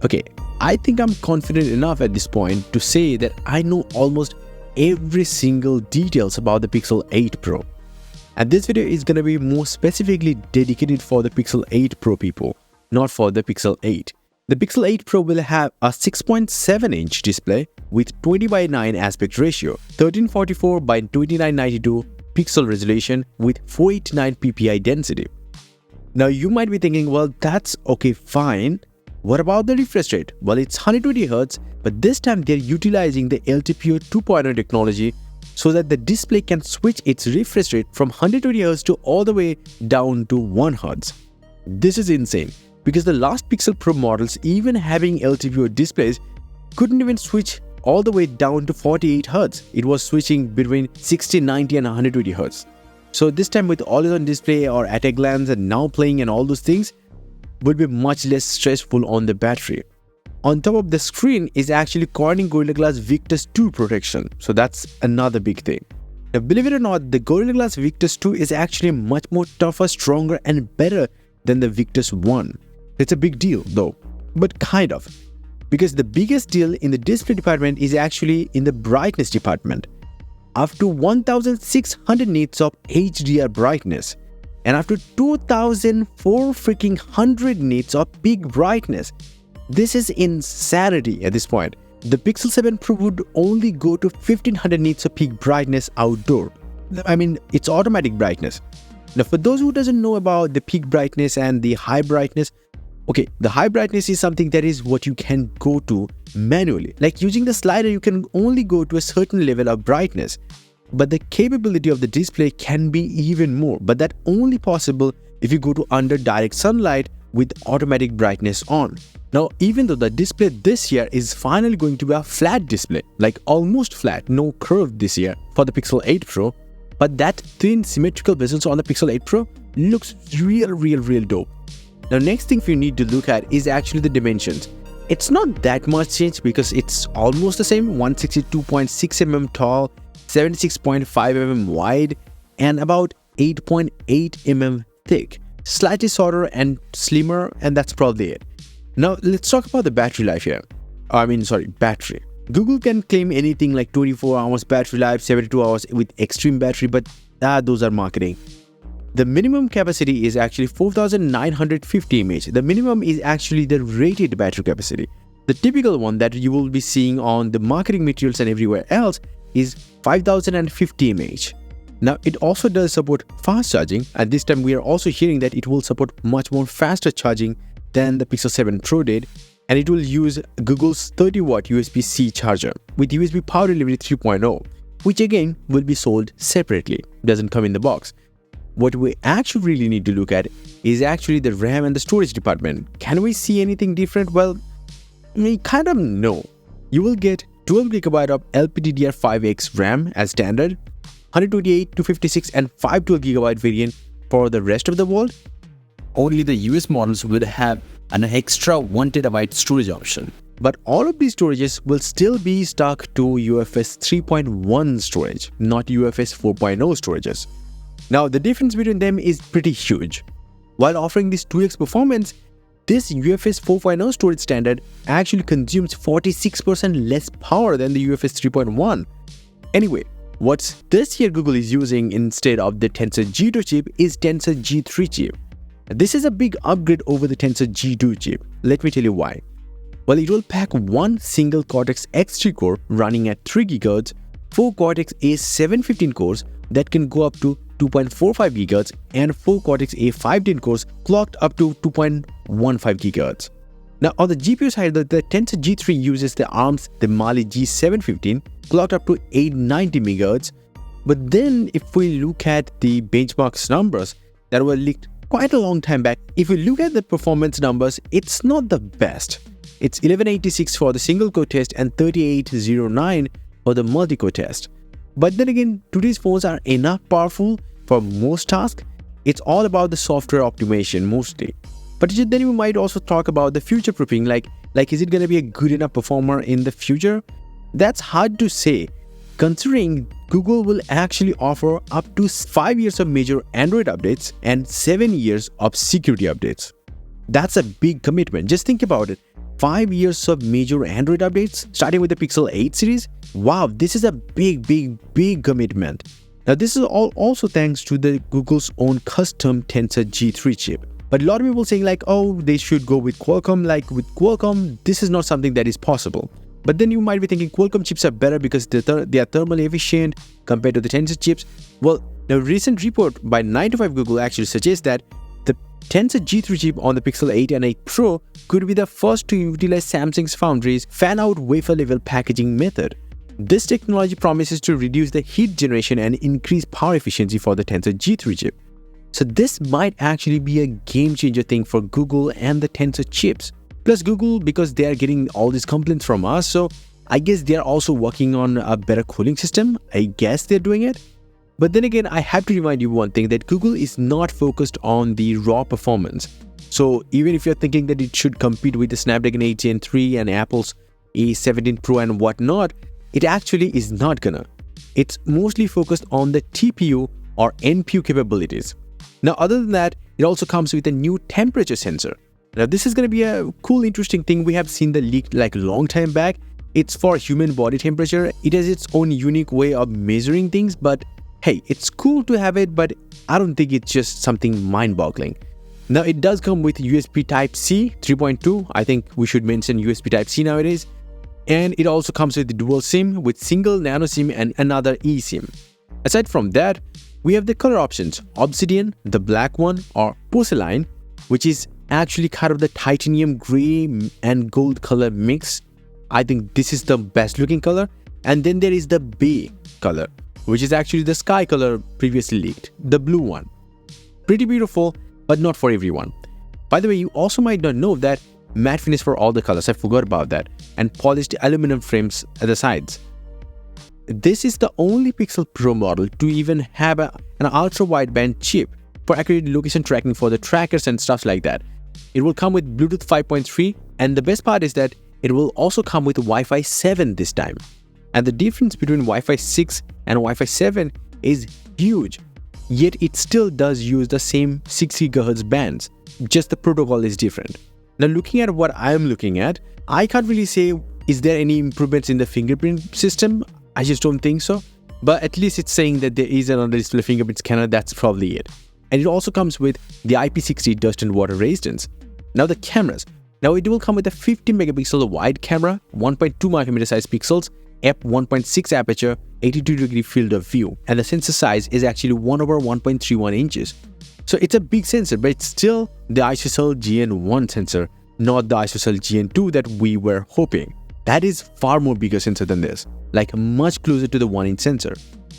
Okay, I think I'm confident enough at this point to say that I know almost every single details about the Pixel 8 Pro. And this video is going to be more specifically dedicated for the Pixel 8 Pro people, not for the Pixel 8. The Pixel 8 Pro will have a 6.7-inch display with 20:9 aspect ratio, 1344 by 2992 pixel resolution with 489 ppi density. Now you might be thinking, well, that's okay, fine. What about the refresh rate? Well, it's 120Hz, but this time they're utilizing the LTPO 2.0 technology so that the display can switch its refresh rate from 120Hz to all the way down to 1Hz. This is insane because the last Pixel Pro models, even having LTPO displays, couldn't even switch all the way down to 48Hz. It was switching between 60, 90 and 120Hz. So this time with always-on display or at a glance and now playing and all those things would be much less stressful on the battery. On top of the screen is actually Corning Gorilla Glass Victus 2 protection. So that's another big thing. Now believe it or not, the Gorilla Glass Victus 2 is actually much more tougher, stronger and better than the Victus 1. It's a big deal though, but kind of. Because the biggest deal in the display department is actually in the brightness department. Up to 1600 nits of HDR brightness and up to 2400 nits of peak brightness. This is insanity at this point. The Pixel 7 Pro would only go to 1500 nits of peak brightness outdoor. I mean, it's automatic brightness. Now for those who doesn't know about the peak brightness and the high brightness, okay, the high brightness is something that is what you can go to manually. Like using the slider, you can only go to a certain level of brightness. But the capability of the display can be even more. But that's only possible if you go to under direct sunlight with automatic brightness on. Now, even though the display this year is finally going to be a flat display, like almost flat, no curve this year for the Pixel 8 Pro, but that thin symmetrical bezels on the Pixel 8 Pro looks real dope. Now, next thing you need to look at is actually the dimensions. It's not that much change because it's almost the same, 162.6mm tall, 76.5mm wide, and about 8.8mm thick. Slightly shorter and slimmer, and that's probably it. Now, let's talk about the battery life here. Battery. Google can claim anything like 24 hours battery life, 72 hours with extreme battery, but those are marketing. The minimum capacity is actually 4950 mAh. The minimum is actually the rated battery capacity. The typical one that you will be seeing on the marketing materials and everywhere else is 5050 mAh. Now, it also does support fast charging, and this time we are also hearing that it will support much more faster charging than the Pixel 7 Pro did, and it will use Google's 30-watt USB-C charger with USB Power Delivery 3.0, which again will be sold separately, doesn't come in the box. What we actually really need to look at is actually the RAM and the storage department. Can we see anything different? Well, we kind of know. You will get 12GB of LPDDR5X RAM as standard, 128, 256 and 512GB variant for the rest of the world. Only the US models will have an extra 1TB storage option. But all of these storages will still be stuck to UFS 3.1 storage, not UFS 4.0 storages. Now, the difference between them is pretty huge. While offering this 2x performance, this UFS 4.0 storage standard actually consumes 46% less power than the UFS 3.1. Anyway, what's this here Google is using instead of the Tensor G2 chip is Tensor G3 chip. This is a big upgrade over the Tensor G2 chip. Let me tell you why. Well, it will pack one single Cortex X3 core running at 3 GHz, 4 Cortex A715 cores that can go up to 2.45 GHz and 4 Cortex A510 cores clocked up to 2.15 GHz. Now on the GPU side, the Tensor G3 uses the ARM's Mali G715 clocked up to 890 MHz. But then if we look at the benchmarks numbers that were leaked quite a long time back, if we look at the performance numbers, it's not the best. It's 1186 for the single core test and 3809 for the multi-core test. But then again, today's phones are enough powerful for most tasks. It's all about the software optimization mostly. But then we might also talk about the future proofing, like is it going to be a good enough performer in the future? That's hard to say, considering Google will actually offer up to 5 years of major Android updates and 7 years of security updates. That's a big commitment. Just think about it. 5 years of major Android updates, starting with the Pixel 8 series. Wow, this is a big commitment. Now, this is all also thanks to the Google's own custom Tensor G3 chip. But a lot of people saying like, oh, they should go with Qualcomm. Like with Qualcomm, this is not something that is possible. But then you might be thinking Qualcomm chips are better because they are thermally efficient compared to the Tensor chips. Well, a recent report by 9to5Google actually suggests that the Tensor G3 chip on the Pixel 8 and 8 Pro could be the first to utilize Samsung's Foundry's fan-out wafer-level packaging method. This technology promises to reduce the heat generation and increase power efficiency for the Tensor G3 chip. So this might actually be a game-changer thing for Google and the Tensor chips. Plus Google, because they are getting all these complaints from us, so I guess they are also working on a better cooling system. I guess they're doing it. But then again, I have to remind you one thing, that Google is not focused on the raw performance. So even if you're thinking that it should compete with the Snapdragon 8 Gen 3 and Apple's A17 Pro and whatnot, it actually is not gonna. It's mostly focused on the TPU or NPU capabilities. Now, other than that, it also comes with a new temperature sensor. Now, this is going to be a cool, interesting thing. We have seen the leak like a long time back. It's for human body temperature. It has its own unique way of measuring things, but hey, it's cool to have it, but I don't think it's just something mind-boggling. Now, it does come with USB Type-C 3.2. I think we should mention USB Type-C nowadays. And it also comes with dual SIM with single nano SIM and another eSIM. Aside from that, we have the color options: Obsidian, the black one, or Porcelain, which is actually kind of the titanium gray and gold color mix. I think this is the best looking color. And then there is the bay color, which is actually the sky color previously leaked, the blue one. Pretty beautiful, but not for everyone. By the way, you also might not know that matte finish for all the colors, I forgot about that, and polished aluminum frames at the sides. This is the only Pixel Pro model to even have an ultra-wideband chip for accurate location tracking for the trackers and stuff like that. It will come with Bluetooth 5.3, and the best part is that it will also come with Wi-Fi 7 this time. And the difference between Wi-Fi 6 and Wi-Fi 7 is huge, yet it still does use the same 6 GHz bands, just the protocol is different. Now, looking at what I'm looking at, I can't really say is there any improvements in the fingerprint system. I just don't think so, but at least it's saying that there is another display fingerprint scanner. That's probably it. And it also comes with the IP60 dust and water resistance. Now, the cameras. Now, it will come with a 50 megapixel wide camera, 1.2 micrometer size pixels, f1.6 aperture, 82-degree field of view, and the sensor size is actually 1/1.31 inches. So it's a big sensor, but it's still the ISOCELL GN1 sensor, not the ISOCELL GN2 that we were hoping. That is far more bigger sensor than this, like much closer to the 1-inch sensor.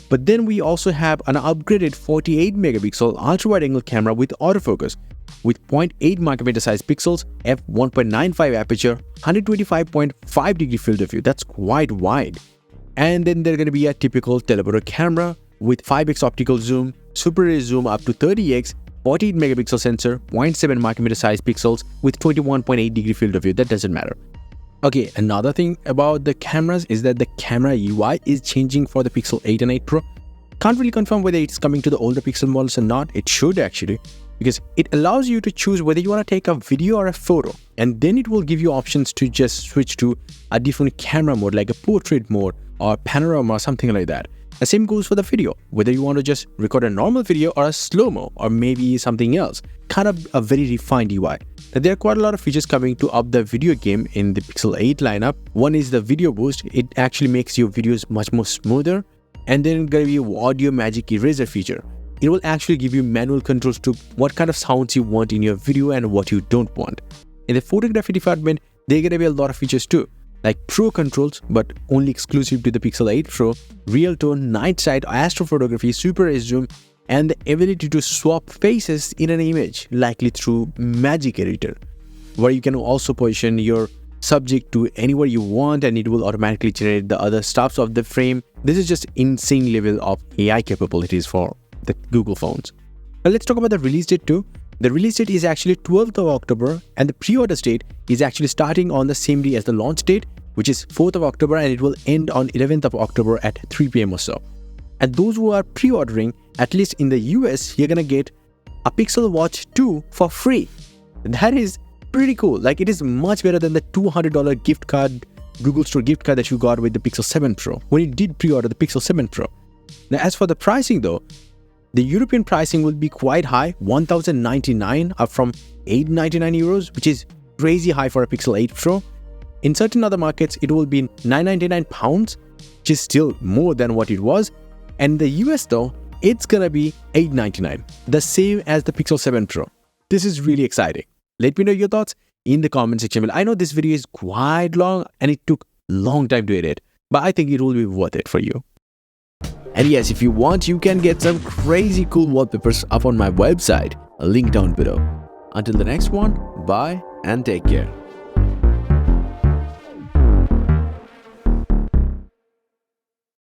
But then we also have an upgraded 48 megapixel ultra-wide angle camera with autofocus, with 0.8 micrometer size pixels, f1.95 aperture, 125.5-degree field of view. That's quite wide. And then there's going to be a typical teleporter camera with 5x optical zoom, super ray zoom up to 30x, 48 megapixel sensor, 0.7 micrometer size pixels with 21.8-degree field of view. That doesn't matter. Okay, another thing about the cameras is that the camera UI is changing for the Pixel 8 and 8 Pro. Can't really confirm whether it's coming to the older Pixel models or not. It should actually, because it allows you to choose whether you want to take a video or a photo, and then it will give you options to just switch to a different camera mode like a portrait mode or panorama or something like that. The same goes for the video, whether you want to just record a normal video or a slow-mo or maybe something else. Kind of a very refined UI. Now, there are quite a lot of features coming to up the video game in the Pixel 8 lineup. One is the video boost. It actually makes your videos much more smoother. And then going to be audio magic eraser feature. It will actually give you manual controls to what kind of sounds you want in your video and what you don't want. In the photography department, there are going to be a lot of features too, like Pro controls, but only exclusive to the Pixel 8 Pro, real tone, night sight, astrophotography, super ray zoom, and the ability to swap faces in an image, likely through Magic Editor, where you can also position your subject to anywhere you want and it will automatically generate the other stuffs of the frame. This is just insane level of AI capabilities for the Google phones. Now let's talk about the release date too. The release date is actually 12th of October and the pre-order date is actually starting on the same day as the launch date, which is 4th of October, and it will end on 11th of October at 3 p.m. or so. And those who are pre-ordering, at least in the US, you're gonna get a Pixel Watch 2 for free. That is pretty cool. Like, it is much better than the $200 gift card, Google Store gift card that you got with the Pixel 7 Pro when you did pre-order the Pixel 7 Pro. Now, as for the pricing though, the European pricing will be quite high, 1,099 up from 899 euros, which is crazy high for a Pixel 8 Pro. In certain other markets, it will be 999 pounds, which is still more than what it was. And in the US though, it's gonna be 899, the same as the Pixel 7 Pro. This is really exciting. Let me know your thoughts in the comment section below. I know this video is quite long and it took a long time to edit, but I think it will be worth it for you. And yes, if you want, you can get some crazy cool wallpapers up on my website, a link down below. Until the next one, bye and take care.